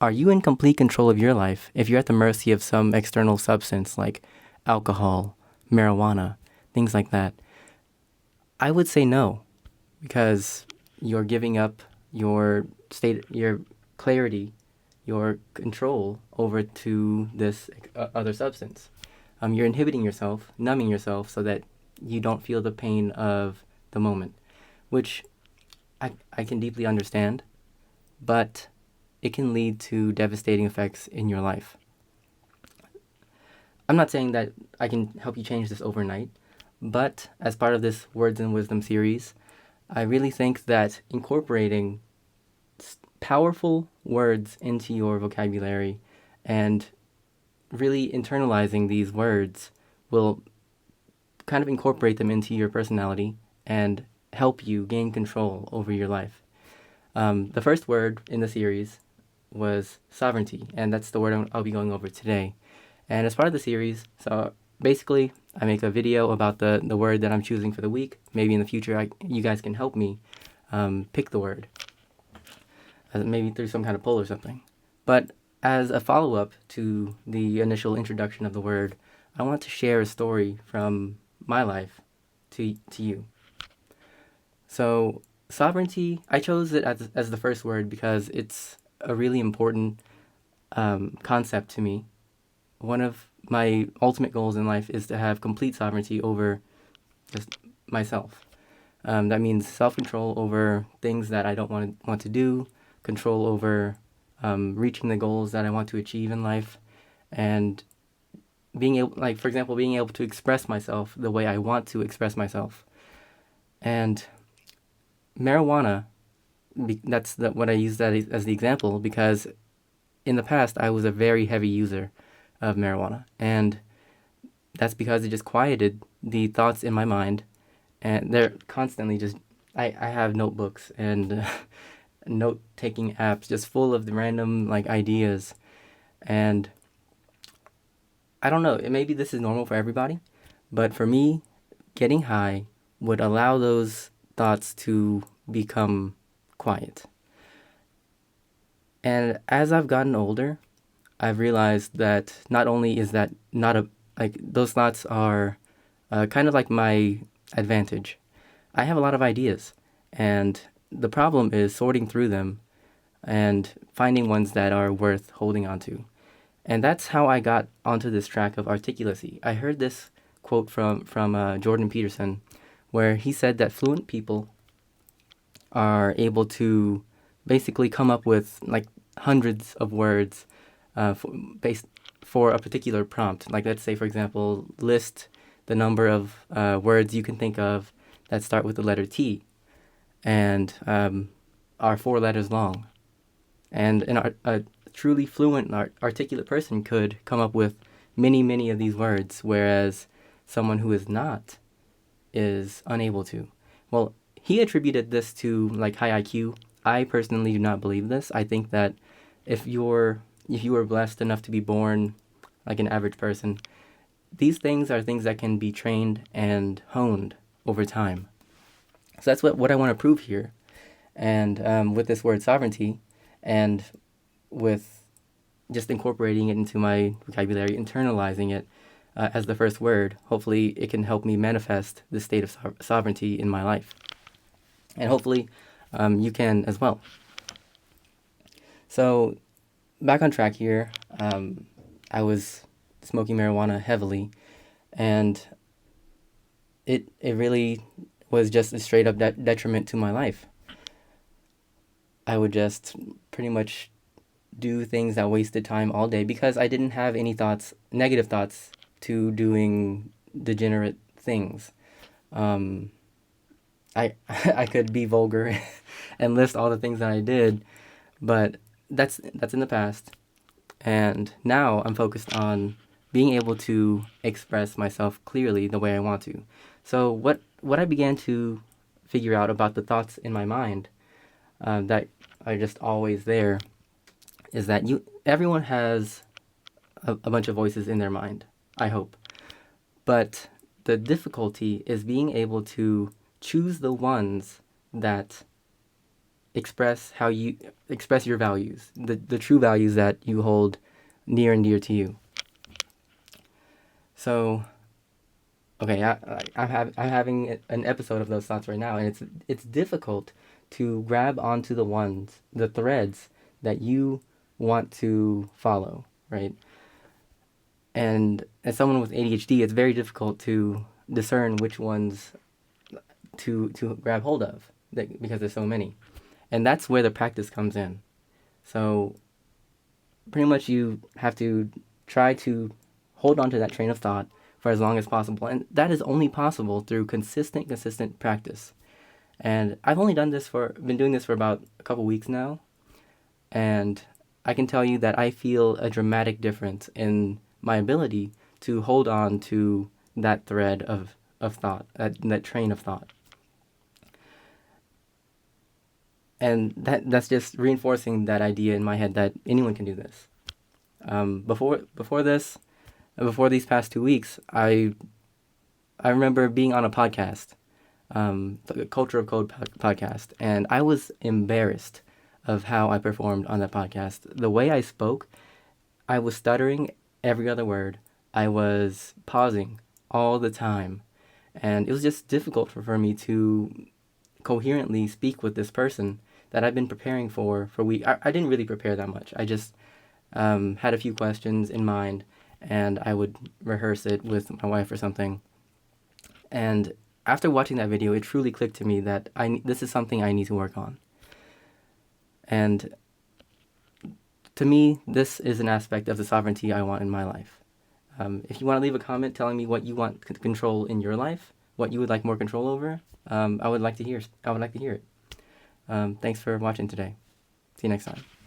are you in complete control of your life if you're at the mercy of some external substance like alcohol, marijuana, things like that? I would say no, because you're giving up your your clarity, your control over to this other substance. You're inhibiting yourself, numbing yourself so that you don't feel the pain of the moment, which I can deeply understand, but it can lead to devastating effects in your life. I'm not saying that I can help you change this overnight, but as part of this Words and Wisdom series, I really think that incorporating powerful words into your vocabulary and really internalizing these words will kind of incorporate them into your personality and help you gain control over your life. The first word in the series was sovereignty, and that's the word I'll be going over today. And as part of the series, so basically, I make a video about the word that I'm choosing for the week. Maybe in the future, you guys can help me pick the word, maybe through some kind of poll or something. But as a follow-up to the initial introduction of the word, I want to share a story from my life to you. So sovereignty, I chose it as the first word because it's a really important concept to me. One of my ultimate goals in life is to have complete sovereignty over just myself. That means self-control over things that I don't want to do, control over reaching the goals that I want to achieve in life, and being able, like for example, being able to express myself the way I want to express myself. And marijuana, that's what I use that as the example because in the past I was a very heavy user of marijuana, and that's because it just quieted the thoughts in my mind, and they're constantly just. I have notebooks and note-taking apps just full of the random like ideas, and I don't know. Maybe this is normal for everybody, but for me, getting high would allow those thoughts to become quiet. And as I've gotten older, I've realized that not only is that not a like those thoughts are kind of like my advantage. I have a lot of ideas, and the problem is sorting through them and finding ones that are worth holding on to. And that's how I got onto this track of articulacy. I heard this quote from Jordan Peterson, where he said that fluent people are able to basically come up with like hundreds of words based for a particular prompt. Like let's say, for example, list the number of words you can think of that start with the letter T and are 4 letters long. And a truly fluent and articulate person could come up with many, many of these words, whereas someone who is not is unable to. Well, he attributed this to like high IQ. I personally do not believe this. I think that if you were blessed enough to be born like an average person, these things are things that can be trained and honed over time. So that's what I want to prove here. And with this word sovereignty, and with just incorporating it into my vocabulary, internalizing it as the first word, hopefully it can help me manifest the state of sovereignty in my life. And hopefully you can as well. So back on track here, I was smoking marijuana heavily, and it really was just a straight up detriment to my life. I would just pretty much do things that wasted time all day because I didn't have any negative thoughts to doing degenerate things. I I could be vulgar and list all the things that I did, but that's in the past. And now I'm focused on being able to express myself clearly the way I want to. So what I began to figure out about the thoughts in my mind that are just always there is that everyone has a bunch of voices in their mind, I hope. But the difficulty is being able to choose the ones that express how you express your values, the true values that you hold near and dear to you. So, okay, I'm having an episode of those thoughts right now, and it's difficult to grab onto the threads that you want to follow, right? And as someone with ADHD, it's very difficult to discern which ones to grab hold of because there's so many. And that's where the practice comes in. So pretty much you have to try to hold on to that train of thought for as long as possible. And that is only possible through consistent practice. And I've only been doing this for about a couple weeks now. And I can tell you that I feel a dramatic difference in my ability to hold on to that thread of thought, that train of thought. And that's just reinforcing that idea in my head that anyone can do this. Before these past 2 weeks, I remember being on a podcast, the Culture of Code podcast, and I was embarrassed of how I performed on that podcast. The way I spoke, I was stuttering every other word. I was pausing all the time, and it was just difficult for me to coherently speak with this person that I've been preparing for weeks. I didn't really prepare that much. I just had a few questions in mind, and I would rehearse it with my wife or something. And after watching that video, it truly clicked to me that this is something I need to work on. And to me, this is an aspect of the sovereignty I want in my life. If you want to leave a comment telling me what you want control in your life, what you would like more control over, I would like to hear it. Thanks for watching today. See you next time.